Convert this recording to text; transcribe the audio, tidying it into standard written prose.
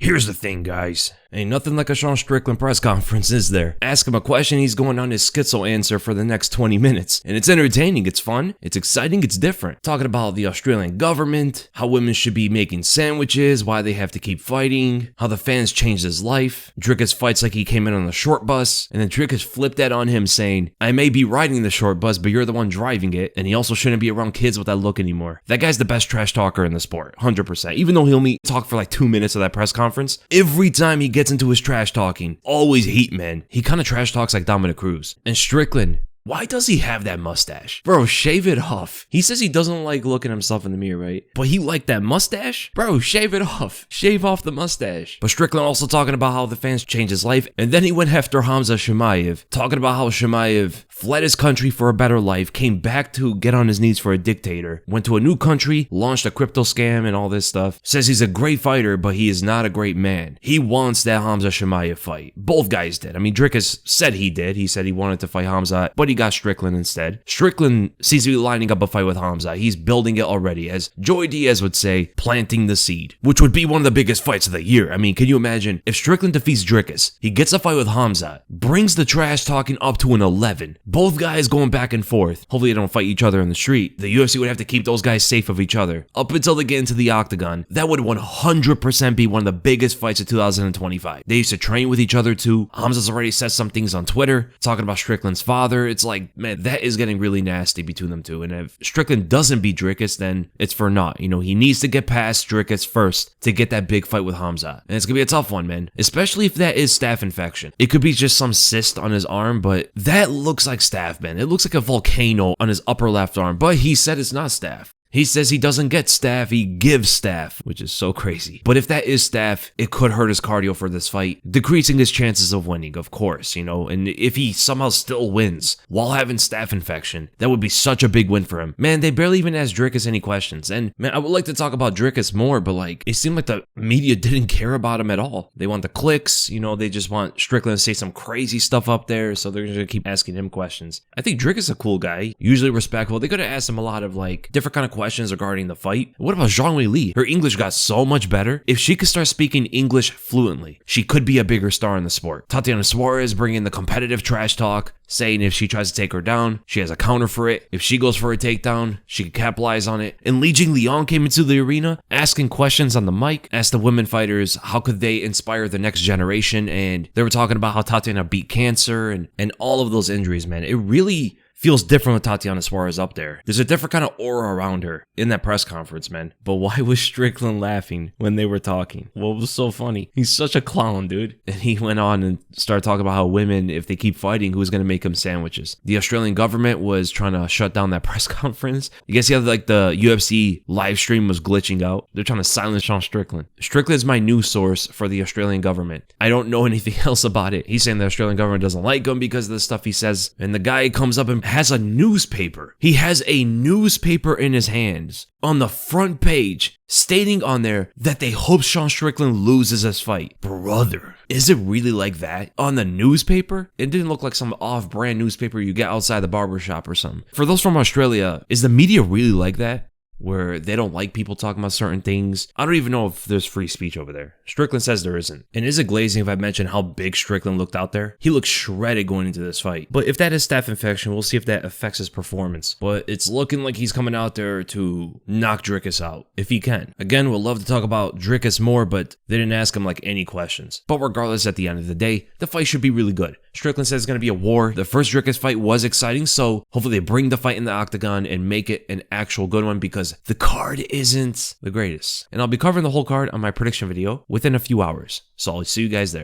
Here's the thing, guys. Ain't nothing like a Sean Strickland press conference, is there? Ask him a question, he's going on his schizo answer for the next 20 minutes. And it's entertaining, it's fun, it's exciting, it's different. Talking about the Australian government, how women should be making sandwiches, why they have to keep fighting, how the fans changed his life. Dricus fights like he came in on the short bus, and then Dricus flipped that on him saying, I may be riding the short bus, but you're the one driving it, and he also shouldn't be around kids with that look anymore. That guy's the best trash talker in the sport, 100%. Even though he only talked for like 2 minutes of that press conference, every time he gets into his trash talking, always heat, man. He kind of trash talks like Dominic Cruz. And Strickland, why does he have that mustache? Bro, shave it off. He says he doesn't like looking at himself in the mirror, right? But he liked that mustache? Bro, shave it off. Shave off the mustache. But Strickland also talking about how the fans changed his life. And then he went after Khamzat Chimaev, talking about how Chimaev fled his country for a better life, came back to get on his knees for a dictator, went to a new country, launched a crypto scam and all this stuff. Says he's a great fighter, but he is not a great man. He wants that Khamzat Chimaev fight. Both guys did. I mean, Dricus said he did. He said he wanted to fight Khamzat, but he got Strickland instead. Strickland seems to be lining up a fight with Khamzat. He's building it already, as Joey Diaz would say, planting the seed, which would be one of the biggest fights of the year. I mean, can you imagine if Strickland defeats Dricus, he gets a fight with Khamzat, brings the trash talking up to an 11, both guys going back and forth. Hopefully they don't fight each other in the street. The UFC would have to keep those guys safe of each other up until they get into the octagon. That would 100% be one of the biggest fights of 2025. They used to train with each other too. Khamzat's already said some things on Twitter talking about Strickland's father. It's like, man, that is getting really nasty between them two. And if Strickland doesn't beat Dricus, then it's for naught. You know, he needs to get past Dricus first to get that big fight with Khamzat. And it's gonna be a tough one, man. Especially if that is staph infection. It could be just some cyst on his arm, but that looks like staph, man. It looks like a volcano on his upper left arm, but he said it's not staph. He says he doesn't get staph, he gives staph, which is so crazy. But if that is staph, it could hurt his cardio for this fight, decreasing his chances of winning, of course, you know. And if he somehow still wins while having staph infection, that would be such a big win for him. Man, they barely even asked Dricus any questions. And man, I would like to talk about Dricus more, but like, it seemed like the media didn't care about him at all. They want the clicks, you know, they just want Strickland to say some crazy stuff up there, so they're gonna keep asking him questions. I think Dricus is a cool guy, usually respectful. They could have asked him a lot of like different kind of questions regarding the fight. What about Zhang Wei Li? Her English got so much better. If she could start speaking English fluently, she could be a bigger star in the sport. Tatiana Suarez bringing the competitive trash talk, saying if she tries to take her down, she has a counter for it. If she goes for a takedown, she can capitalize on it. And Li Jingliang came into the arena asking questions on the mic, asked the women fighters how could they inspire the next generation, and they were talking about how Tatiana beat cancer and all of those injuries, man. It really feels different with Tatiana Suarez up there. There's a different kind of aura around her in that press conference, man. But why was Strickland laughing when they were talking? What was so funny? He's such a clown, dude. And he went on and started talking about how women, if they keep fighting, who's going to make them sandwiches. The Australian government was trying to shut down that press conference. You guys see how like the UFC live stream was glitching out? They're trying to silence Sean Strickland. Strickland is my news source for the Australian government. I don't know anything else about it. He's saying the Australian government doesn't like him because of the stuff he says. And the guy comes up and has a newspaper. He has a newspaper in his hands on the front page stating on there that they hope Sean Strickland loses his fight. Brother, is it really like that? On the newspaper? It didn't look like some off-brand newspaper you get outside the barbershop or something. For those from Australia, is the media really like that? Where they don't like people talking about certain things? I don't even know if there's free speech over there. Strickland says there isn't. And is it glazing if I mention how big Strickland looked out there? He looked shredded going into this fight. But if that is staph infection, we'll see if that affects his performance. But it's looking like he's coming out there to knock Dricus out, if he can. Again, we'll love to talk about Dricus more, but they didn't ask him like any questions. But regardless, at the end of the day, the fight should be really good. Strickland says it's going to be a war. The first Dricus fight was exciting, so hopefully they bring the fight in the octagon and make it an actual good one, because the card isn't the greatest. And I'll be covering the whole card on my prediction video within a few hours. So I'll see you guys there.